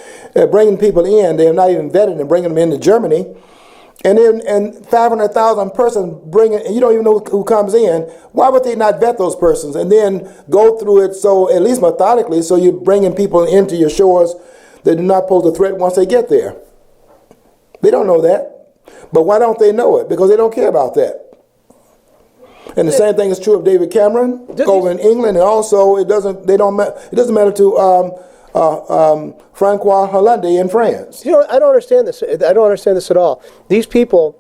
Bringing people in, they have not even vetted and bringing them into Germany. And 500,000 persons bring it, and you don't even know who comes in. Why would they not vet those persons and then go through it so, at least methodically, so you're bringing people into your shores that do not pose a threat once they get there? They don't know that. But why don't they know it? Because they don't care about that. And the same thing is true of David Cameron over in England, and also it doesn't matter to Francois Hollande in France. I don't understand this. I don't understand this at all. These people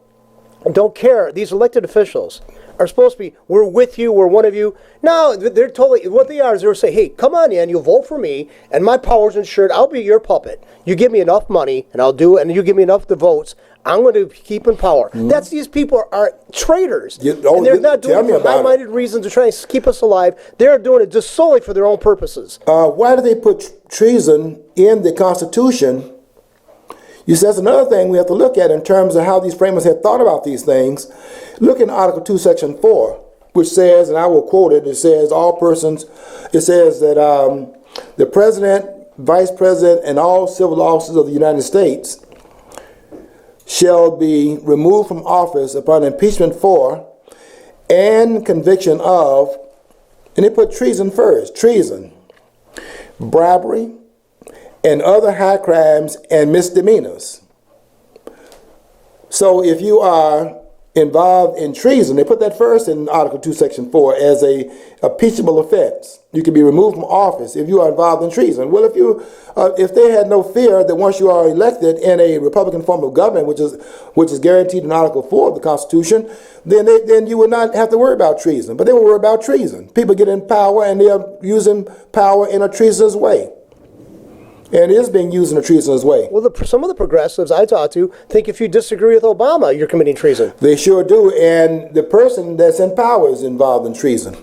don't care. These elected officials are supposed to be, we're with you, we're one of you. No, they're totally, what they are is they're saying, hey, come on in, you'll vote for me, and my power's ensured, I'll be your puppet. You give me enough money, and I'll do it, and you give me enough the votes, I'm going to keep in power. Mm-hmm. These people are traitors. And they're not doing it for high-minded reasons to try and keep us alive. They're doing it just solely for their own purposes. Why do they put treason in the Constitution? You see, that's another thing we have to look at in terms of how these framers had thought about these things. Look in Article 2, Section 4, which says, and I will quote it, it says that the President, Vice President, and all civil officers of the United States shall be removed from office upon impeachment for and conviction of, and they put treason first, treason, bribery, and other high crimes and misdemeanors. So if you are involved in treason, they put that first in Article 2, Section 4 as a peaceable offense. You can be removed from office if you are involved in treason. Well, if they had no fear that once you are elected in a Republican form of government, which is guaranteed in Article 4 of the Constitution, then you would not have to worry about treason. But they will worry about treason. People get in power and they are using power in a treasonous way. And it is being used in a treasonous way. Well, some of the progressives I talk to think if you disagree with Obama, you're committing treason. They sure do, and the person that's in power is involved in treason.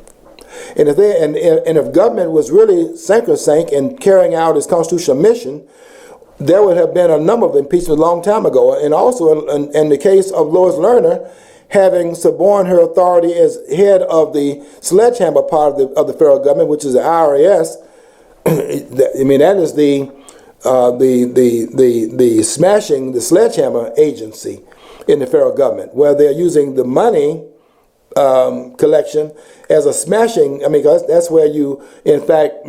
And if government was really sacrosanct in carrying out its constitutional mission, there would have been a number of impeachments a long time ago. And also in the case of Lois Lerner, having suborned her authority as head of the sledgehammer part of the federal government, which is the IRS. I mean, that is the smashing, the sledgehammer agency in the federal government, where they're using the money collection as a smashing. I mean, that's where you, in fact,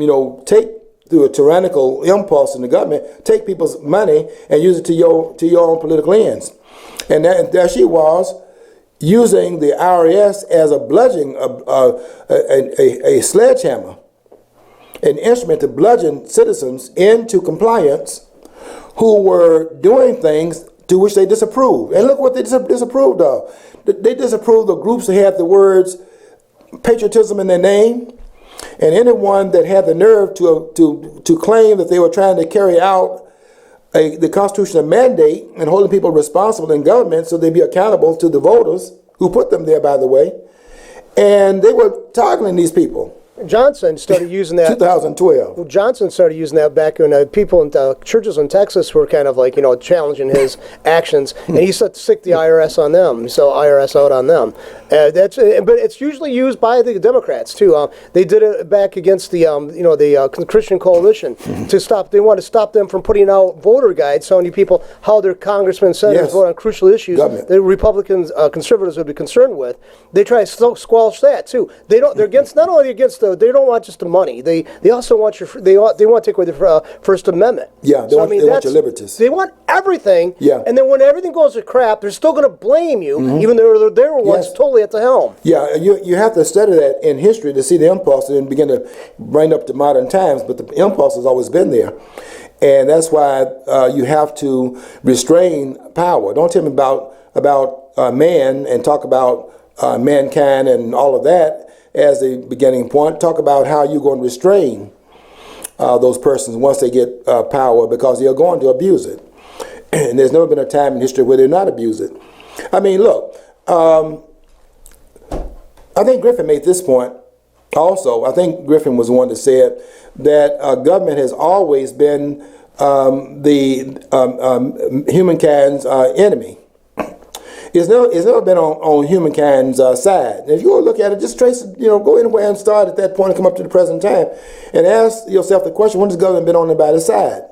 take through a tyrannical impulse in the government, take people's money and use it to your own political ends. And there she was, using the IRS as a bludgeon, a sledgehammer, an instrument to bludgeon citizens into compliance who were doing things to which they disapproved. And look what they disapproved of. They disapproved of groups that had the words patriotism in their name, and anyone that had the nerve to claim that they were trying to carry out the constitutional mandate and holding people responsible in government so they'd be accountable to the voters who put them there, by the way. And they were targeting these people. Johnson started using that. 2012. Well, Johnson started using that back when people in churches in Texas were kind of like, challenging his actions, and he said to stick the IRS on them, so IRS out on them. But it's usually used by the Democrats too. They did it back against the Christian Coalition to stop. They want to stop them from putting out voter guides telling people how their congressmen and senators vote on crucial issues that Republicans, conservatives would be concerned with. They try to squelch that too. They're against not only against they don't want just the money. They also want they want to take away the First Amendment. Yeah, they want your liberties. They want everything. Yeah. And then when everything goes to crap, they're still going to blame you, even though they were once totally at the helm. Yeah, you have to study that in history to see the impulse and begin to bring up to modern times. But the impulse has always been there, and that's why you have to restrain power. Don't tell me about man and talk about mankind and all of that as a beginning point. Talk about how you're going to restrain those persons once they get power, because they're going to abuse it. And there's never been a time in history where they're not abuse it. I mean, look, I think Griffin made this point also. I think Griffin was the one that said that government has always been humankind's enemy. It's never been on humankind's side. And if you want to look at it, just trace it, go anywhere and start at that point and come up to the present time and ask yourself the question, when has government been on anybody's side?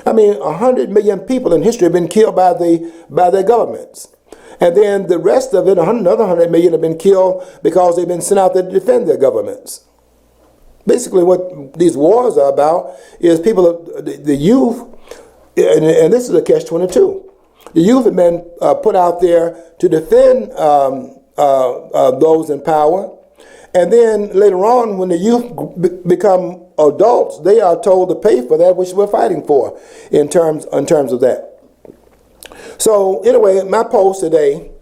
I mean, 100 million people in history have been killed by their governments. And then the rest of it, another 100 million have been killed because they've been sent out there to defend their governments. Basically what these wars are about is people, the youth, and this is a catch-22. The youth have been put out there to defend those in power. And then later on, when the youth become adults, they are told to pay for that which we're fighting for in terms of that. So anyway, my post today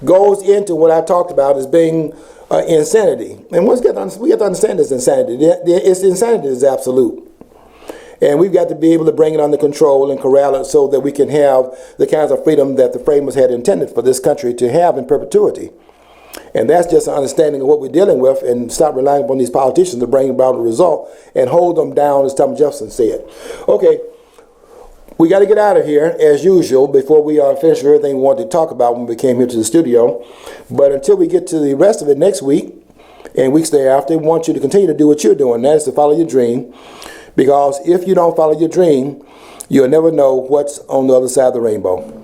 goes into what I talked about as being insanity. And we have to understand this insanity. It's insanity is absolute. And we've got to be able to bring it under control and corral it so that we can have the kinds of freedom that the framers had intended for this country to have in perpetuity. And that's just an understanding of what we're dealing with, and stop relying upon these politicians to bring about a result and hold them down, as Thomas Jefferson said. Okay, we got to get out of here, as usual, before we finish everything we wanted to talk about when we came here to the studio. But until we get to the rest of it next week and weeks thereafter, we want you to continue to do what you're doing. That is to follow your dream. Because if you don't follow your dream, you'll never know what's on the other side of the rainbow.